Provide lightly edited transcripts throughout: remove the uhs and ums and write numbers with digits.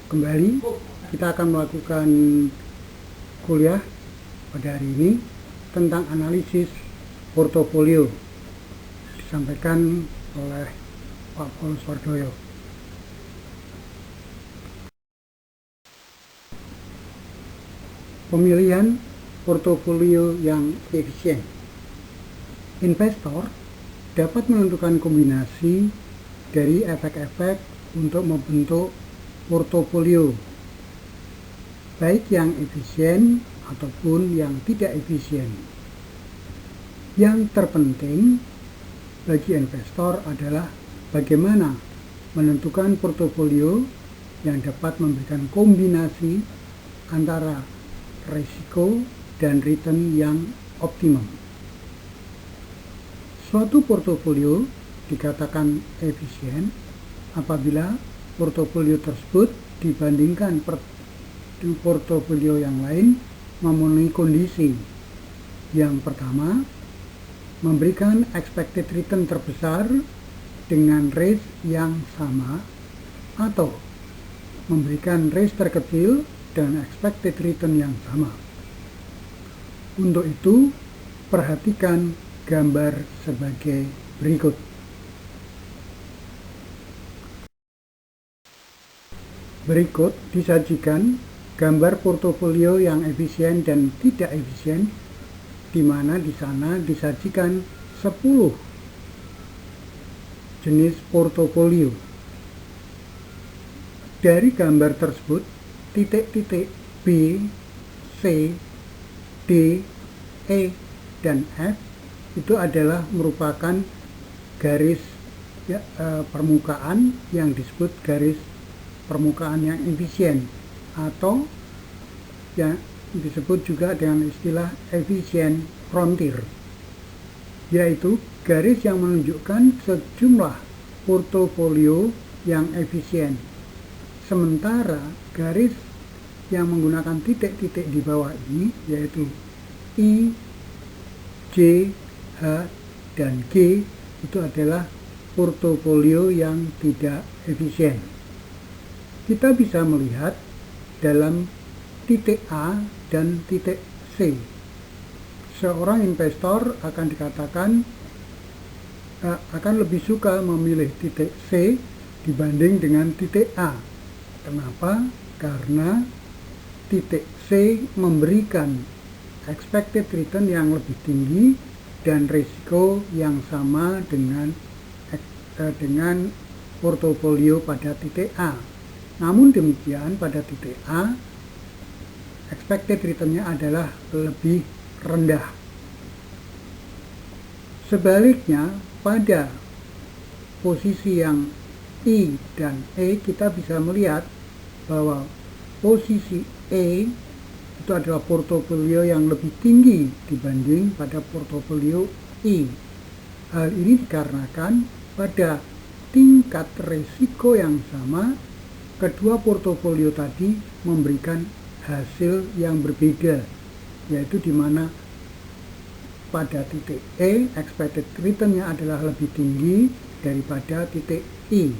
Kembali kita akan melakukan kuliah pada hari ini tentang analisis portofolio disampaikan oleh Pak Paulus Wardoyo. Pemilihan portofolio yang efisien. Investor dapat menentukan kombinasi dari efek-efek untuk membentuk portofolio, baik yang efisien ataupun yang tidak efisien. Yang terpenting bagi investor adalah bagaimana menentukan portofolio yang dapat memberikan kombinasi antara risiko dan return yang optimum. Suatu portofolio dikatakan efisien apabila portofolio tersebut dibandingkan portofolio yang lain memenuhi kondisi. Yang pertama, memberikan expected return terbesar dengan risk yang sama, atau memberikan risk terkecil dan expected return yang sama. Untuk itu, perhatikan gambar sebagai berikut. Berikut disajikan gambar portofolio yang efisien dan tidak efisien, di mana di sana disajikan 10 jenis portofolio. Dari gambar tersebut, titik-titik B, C, D, E, dan F itu adalah merupakan garis permukaan yang disebut garis permukaan yang efisien, atau yang disebut juga dengan istilah efisien frontier, yaitu garis yang menunjukkan sejumlah portofolio yang efisien. Sementara garis yang menggunakan titik-titik di bawah ini, yaitu I, J, H, dan G, itu adalah portofolio yang tidak efisien. Kita bisa melihat dalam titik A dan titik C. Seorang investor akan dikatakan akan lebih suka memilih titik C dibanding dengan titik A. Kenapa? Karena titik C memberikan expected return yang lebih tinggi dan risiko yang sama dengan portofolio pada titik A. Namun demikian, pada titik A, expected return-nya adalah lebih rendah. Sebaliknya, pada posisi yang I dan E, kita bisa melihat bahwa posisi E itu adalah portofolio yang lebih tinggi dibanding pada portofolio I. Hal ini dikarenakan pada tingkat risiko yang sama, kedua portofolio tadi memberikan hasil yang berbeda, yaitu di mana pada titik E expected return-nya adalah lebih tinggi daripada titik I.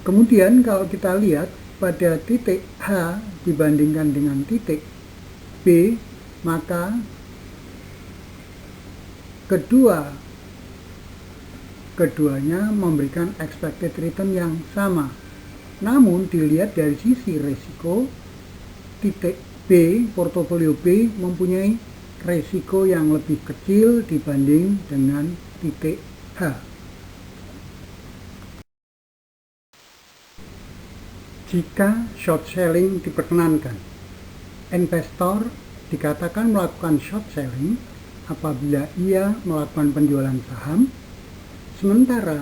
Kemudian kalau kita lihat pada titik H dibandingkan dengan titik B, maka keduanya memberikan expected return yang sama. Namun dilihat dari sisi risiko, titik B, portofolio B mempunyai risiko yang lebih kecil dibanding dengan titik H. Jika short selling diperkenankan, investor dikatakan melakukan short selling apabila ia melakukan penjualan saham sementara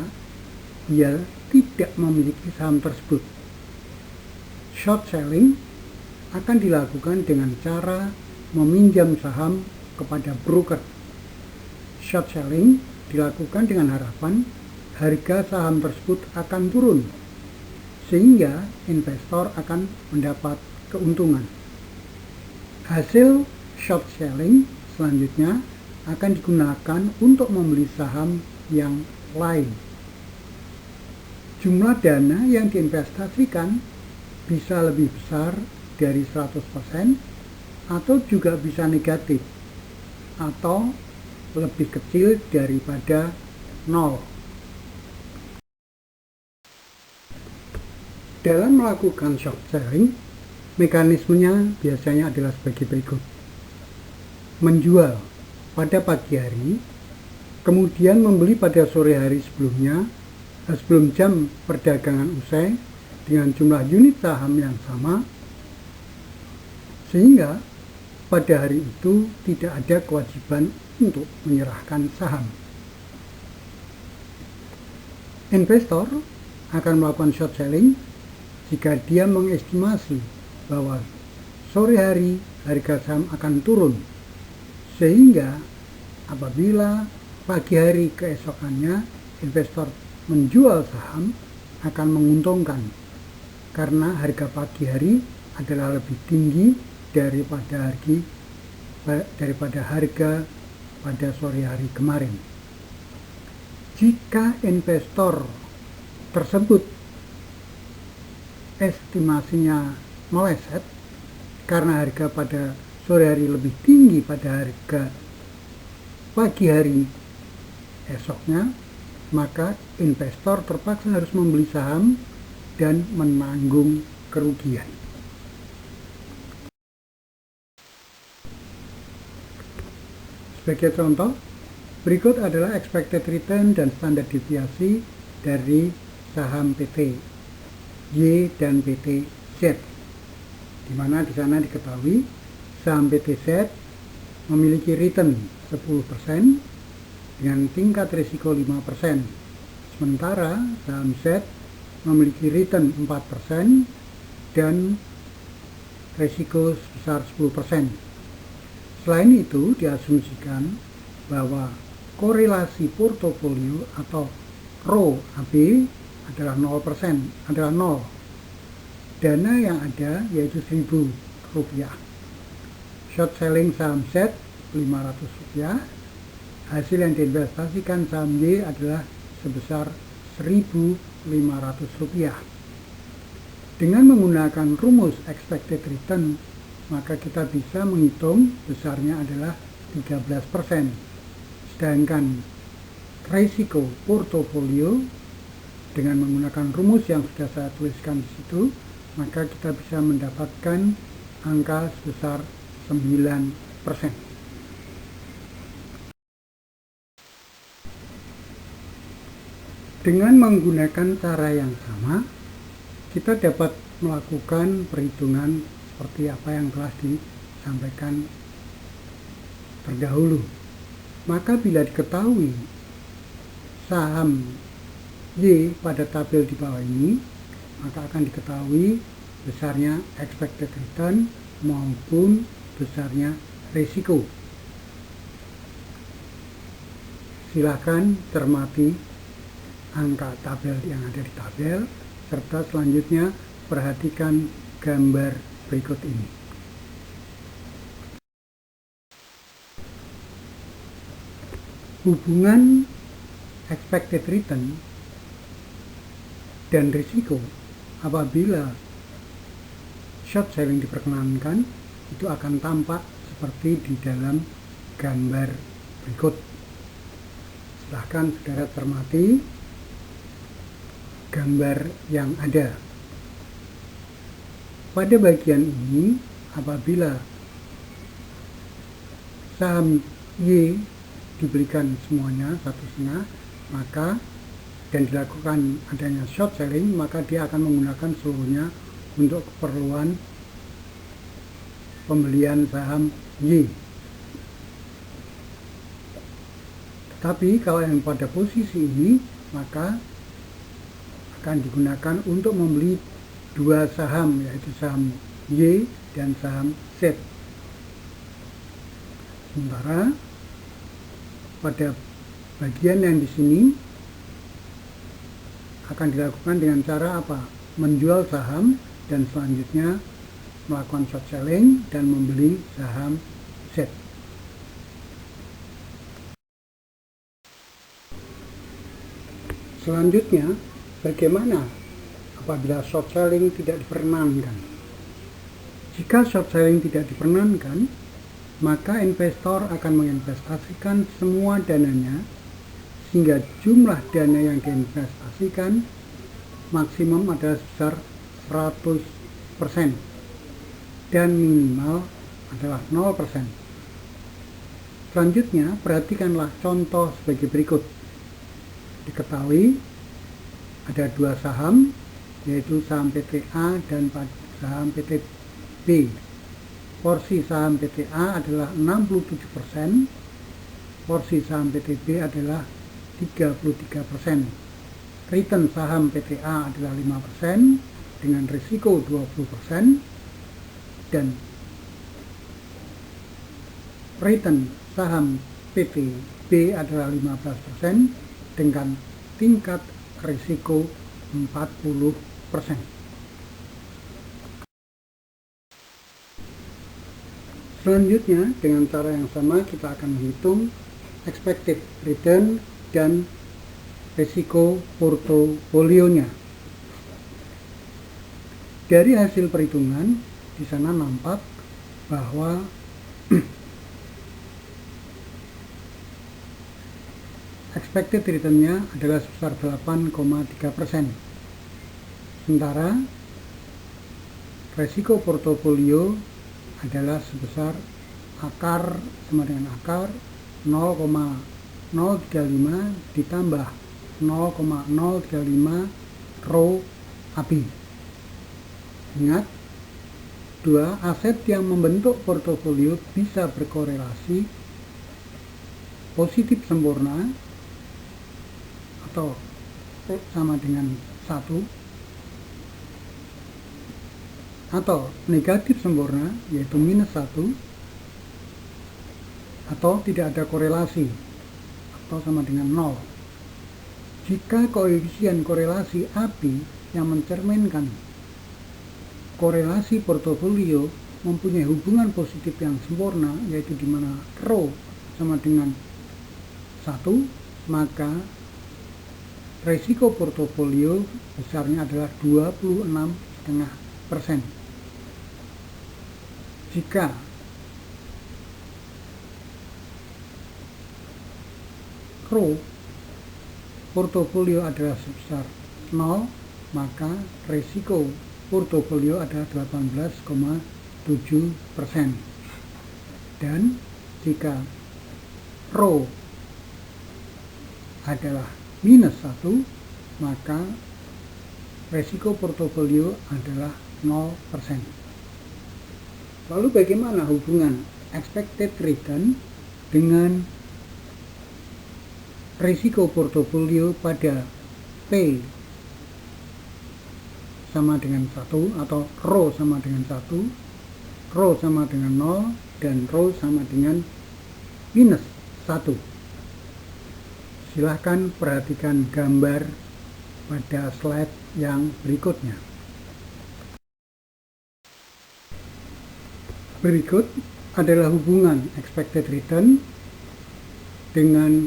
ia tidak memiliki saham tersebut. Short selling akan dilakukan dengan cara meminjam saham kepada broker. Short selling dilakukan dengan harapan harga saham tersebut akan turun, sehingga investor akan mendapat keuntungan. Hasil short selling selanjutnya akan digunakan untuk membeli saham yang lain. jumlah dana yang diinvestasikan bisa lebih besar dari 100% atau juga bisa negatif atau lebih kecil daripada 0. Dalam melakukan short selling, mekanismenya biasanya adalah sebagai berikut. Menjual pada pagi hari, kemudian membeli pada sore hari sebelumnya, sebelum jam perdagangan usai dengan jumlah unit saham yang sama, sehingga pada hari itu tidak ada kewajiban untuk menyerahkan saham. Investor akan melakukan short selling jika dia mengestimasi bahwa sore hari harga saham akan turun, sehingga apabila pagi hari keesokannya investor menjual saham akan menguntungkan karena harga pagi hari adalah lebih tinggi daripada harga pada sore hari kemarin. Jika investor tersebut estimasinya meleset karena harga pada sore hari lebih tinggi pada harga pagi hari esoknya, maka investor terpaksa harus membeli saham dan menanggung kerugian. Sebagai contoh, berikut adalah expected return dan standar deviasi dari saham PT Y dan PT Z, di mana di sana diketahui saham PT Z memiliki return 10% dengan tingkat risiko 5%, sementara saham Z memiliki return 4% dan risiko sebesar 10%. Selain itu, diasumsikan bahwa korelasi portofolio atau ROAB adalah 0%, adalah 0. Dana yang ada yaitu Rp1.000. Short selling saham Z Rp500. Hasil yang diinvestasikan saham Y adalah sebesar Rp1.500. Dengan menggunakan rumus expected return, maka kita bisa menghitung besarnya adalah 13%. Sedangkan risiko portofolio dengan menggunakan rumus yang sudah saya tuliskan di situ, maka kita bisa mendapatkan angka sebesar 9%. Dengan menggunakan cara yang sama, kita dapat melakukan perhitungan seperti apa yang telah disampaikan terdahulu. Maka bila diketahui saham Y pada tabel di bawah ini, maka akan diketahui besarnya expected return maupun besarnya risiko. Silakan cermati angka tabel yang ada di tabel, serta selanjutnya perhatikan gambar berikut ini. Hubungan expected return dan risiko apabila short selling diperkenankan itu akan tampak seperti di dalam gambar berikut. Silahkan saudara cermati gambar yang ada. Pada bagian ini, apabila saham Y diberikan semuanya 1,5, maka dan dilakukan adanya short selling, maka dia akan menggunakan seluruhnya untuk keperluan pembelian saham Y. Tetapi kalau yang pada posisi ini, maka akan digunakan untuk membeli dua saham, yaitu saham Y dan saham Z. Sementara pada bagian yang di sini akan dilakukan dengan cara apa? Menjual saham dan selanjutnya melakukan short selling dan membeli saham Z. Selanjutnya, bagaimana apabila short selling tidak diperkenankan? Jika short selling tidak diperkenankan, maka investor akan menginvestasikan semua dananya sehingga jumlah dana yang diinvestasikan maksimum adalah sebesar 100% dan minimal adalah 0%. Selanjutnya, perhatikanlah contoh sebagai berikut. Diketahui ada dua saham, yaitu saham PT A dan saham PT B. Porsi saham PT A adalah 67%, porsi saham PT B adalah 33%. Return saham PT A adalah 5% dengan risiko 20%, dan return saham PT B adalah 15% dengan tingkat risiko 40%. Selanjutnya, dengan cara yang sama kita akan menghitung expected return dan risiko portofolionya. Dari hasil perhitungan, di sana nampak bahwa expected return-nya adalah sebesar 8,3%. Sementara risiko portofolio adalah sebesar akar sama dengan akar 0,035 ditambah 0,035 rho ABI. Ingat, dua aset yang membentuk portofolio bisa berkorelasi positif sempurna atau sama dengan 1, atau negatif sempurna yaitu -1, atau tidak ada korelasi atau sama dengan 0. Jika koefisien korelasi ABI yang mencerminkan korelasi portofolio mempunyai hubungan positif yang sempurna, yaitu di mana rho sama dengan 1, maka risiko portofolio besarnya adalah 26,5%. Jika rho portofolio adalah sebesar 0, maka risiko portofolio adalah 18,7%. Dan jika rho adalah -1, maka risiko portofolio adalah 0%. Lalu bagaimana hubungan expected return dengan risiko portofolio pada P sama dengan 1, atau rho sama dengan 1, rho sama dengan 0, dan rho sama dengan -1. Silahkan perhatikan gambar pada slide yang berikutnya. Berikut adalah hubungan expected return dengan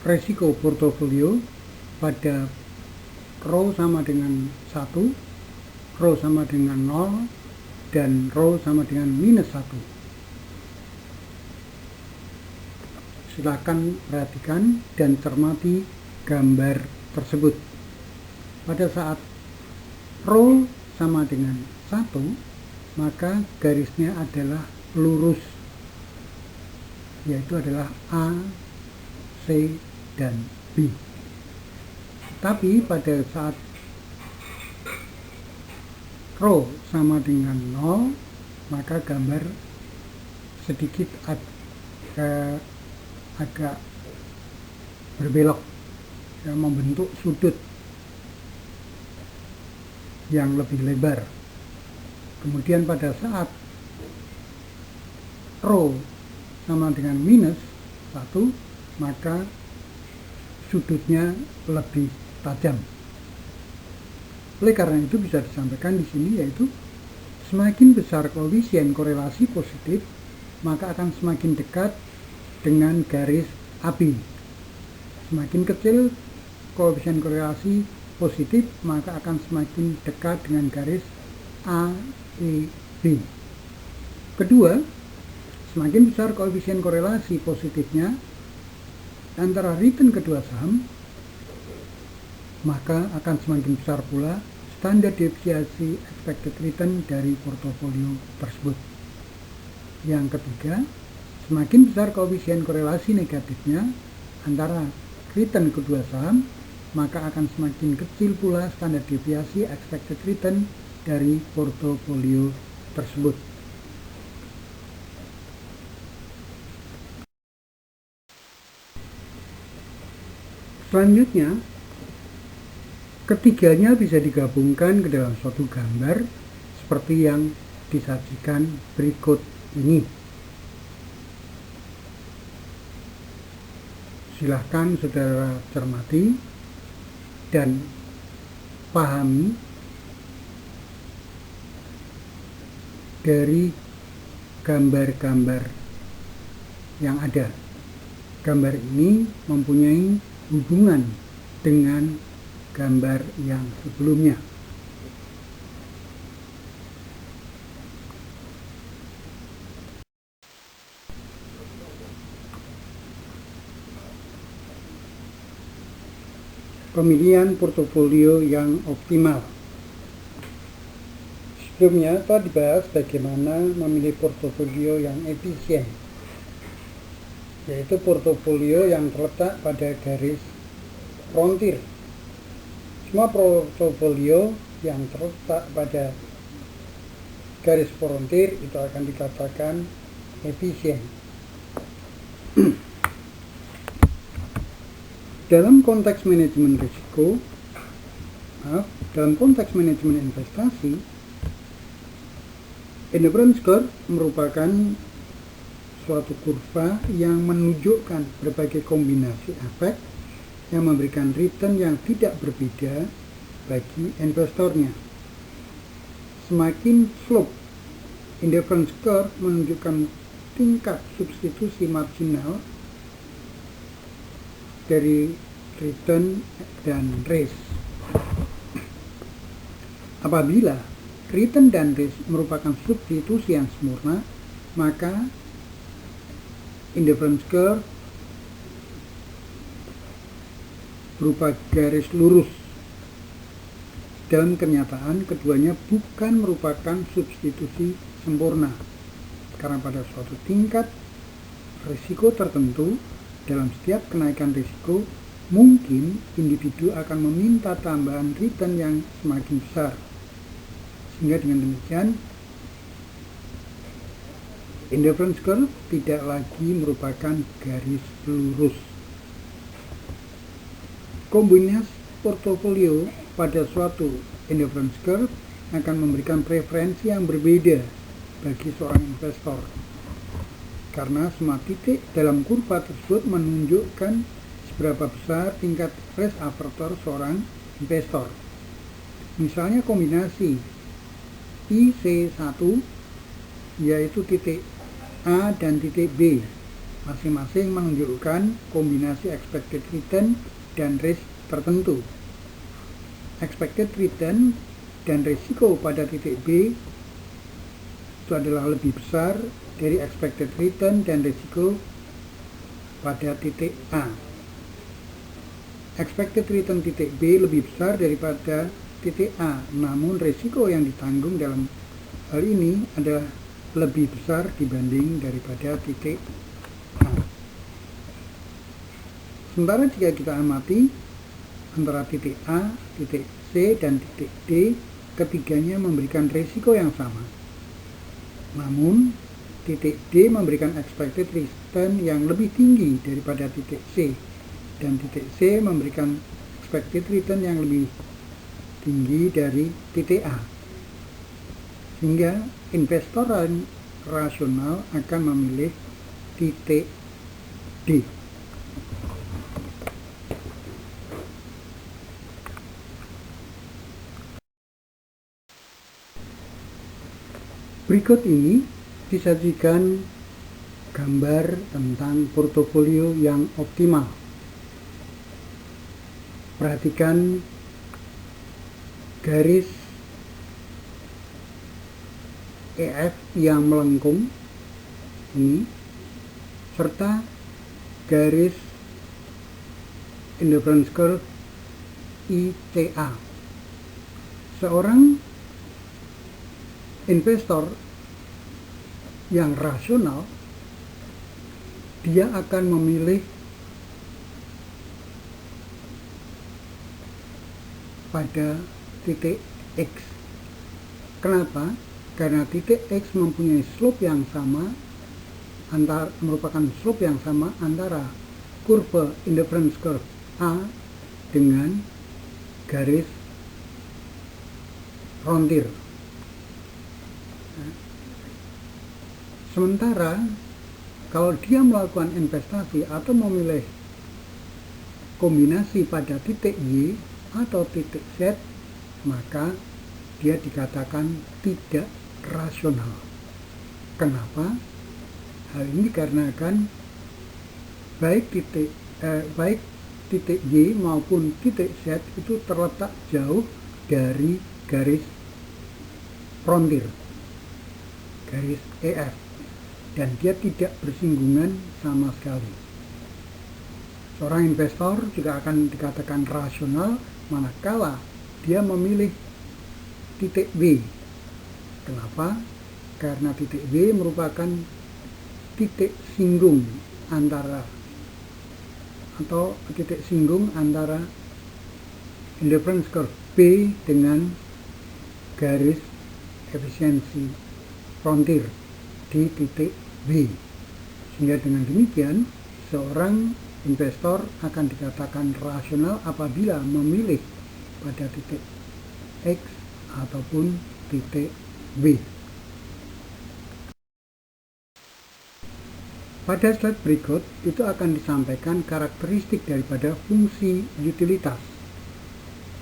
risiko portofolio pada rho sama dengan 1, rho sama dengan 0, dan rho sama dengan -1. Silakan perhatikan dan cermati gambar tersebut. Pada saat rho sama dengan 1, maka garisnya adalah lurus, yaitu adalah A, C, dan B. Tapi pada saat rho sama dengan 0, maka gambar sedikit agak berbelok, yang membentuk sudut yang lebih lebar. Kemudian pada saat rho sama dengan -1, maka sudutnya lebih tajam. Oleh karena itu bisa disampaikan di sini, yaitu semakin besar koefisien korelasi positif, maka akan semakin dekat dengan garis ABI. Semakin kecil koefisien korelasi positif, maka akan semakin dekat dengan garis AEB. Kedua, semakin besar koefisien korelasi positifnya antara return kedua saham, maka akan semakin besar pula standar deviasi expected return dari portofolio tersebut. Yang ketiga, semakin besar koefisien korelasi negatifnya antara return kedua saham, maka akan semakin kecil pula standar deviasi expected return dari portofolio tersebut. Selanjutnya, ketiganya bisa digabungkan ke dalam suatu gambar seperti yang disajikan berikut ini. Silahkan saudara cermati dan pahami dari gambar-gambar yang ada. Gambar ini mempunyai hubungan dengan gambar yang sebelumnya. Pemilihan portofolio yang optimal. Sebelumnya telah dibahas bagaimana memilih portofolio yang efisien, yaitu portofolio yang terletak pada garis frontir. Semua portofolio yang terletak pada garis frontir itu akan dikatakan efisien. Dalam konteks manajemen risiko, dalam konteks manajemen investasi, indifference curve merupakan suatu kurva yang menunjukkan berbagai kombinasi efek yang memberikan return yang tidak berbeda bagi investornya. Semakin slope indifference curve menunjukkan tingkat substitusi marginal dari return dan risk. Apabila return dan risk merupakan substitusi yang sempurna, maka indifference curve berupa garis lurus. Dalam kenyataan, keduanya bukan merupakan substitusi sempurna, karena pada suatu tingkat risiko tertentu, dalam setiap kenaikan risiko, mungkin individu akan meminta tambahan return yang semakin besar. Sehingga dengan demikian, indifference curve tidak lagi merupakan garis lurus. Kombinasi portofolio pada suatu indifference curve akan memberikan preferensi yang berbeda bagi seorang investor, karena semua titik dalam kurva tersebut menunjukkan seberapa besar tingkat risk avertor seorang investor. Misalnya kombinasi IC1 yaitu titik A dan titik B, masing-masing menunjukkan kombinasi expected return dan risk tertentu. Expected return dan risiko pada titik B itu adalah lebih besar dari expected return dan risiko pada titik A. Expected return titik B lebih besar daripada titik A, namun risiko yang ditanggung dalam hal ini adalah lebih besar dibanding daripada titik A. Sementara jika kita amati antara titik A, titik C, dan titik D, ketiganya memberikan risiko yang sama. Namun, titik D memberikan expected return yang lebih tinggi daripada titik C, dan titik C memberikan expected return yang lebih tinggi dari titik A. Sehingga investor rasional akan memilih titik D. Berikut ini disajikan gambar tentang portofolio yang optimal. Perhatikan garis EF yang melengkung ini serta garis indifference curve ICA. Seorang investor yang rasional, dia akan memilih pada titik X. Kenapa? Karena titik X mempunyai slope yang sama, merupakan slope yang sama antara kurva indifference curve A dengan garis frontier. Sementara kalau dia melakukan investasi atau memilih kombinasi pada titik Y atau titik Z, maka dia dikatakan tidak rasional. Kenapa? Hal ini dikarenakan baik titik Y maupun titik Z itu terletak jauh dari garis frontier, garis EF, dan dia tidak bersinggungan sama sekali. Seorang investor juga akan dikatakan rasional manakala dia memilih titik B. Kenapa? Karena titik B merupakan titik singgung antara indifference curve B dengan garis efisiensi frontier di titik B. Sehingga dengan demikian seorang investor akan dikatakan rasional apabila memilih pada titik X ataupun titik B. Pada slide berikut itu akan disampaikan karakteristik daripada fungsi utilitas.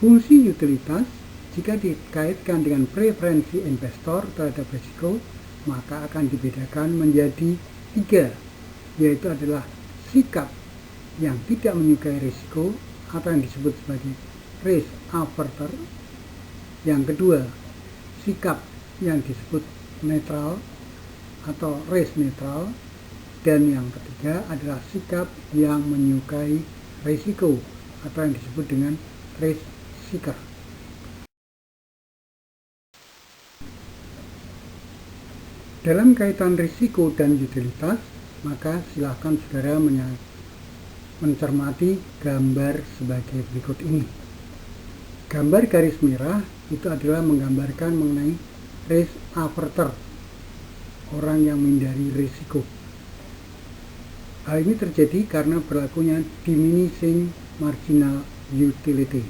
Fungsi utilitas jika dikaitkan dengan preferensi investor terhadap risiko, maka akan dibedakan menjadi 3, yaitu adalah sikap yang tidak menyukai risiko atau yang disebut sebagai risk averter. Yang kedua, sikap yang disebut netral atau risk netral. Dan yang ketiga adalah sikap yang menyukai risiko atau yang disebut dengan risk seeker. Dalam kaitan risiko dan utilitas, maka silakan saudara mencermati gambar sebagai berikut ini. Gambar garis merah itu adalah menggambarkan mengenai risk averter, orang yang menghindari risiko. Hal ini terjadi karena berlakunya diminishing marginal utility.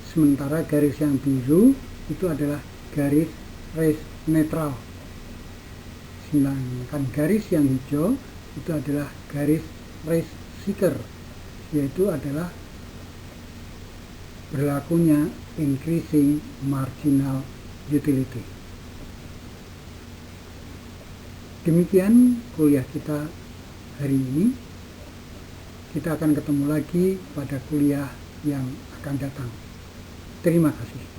Sementara garis yang biru itu adalah garis risk netral. Sedangkan garis yang hijau itu adalah garis risk seeker, yaitu adalah berlakunya increasing marginal utility. Demikian kuliah kita hari ini. Kita akan ketemu lagi pada kuliah yang akan datang. Terima kasih.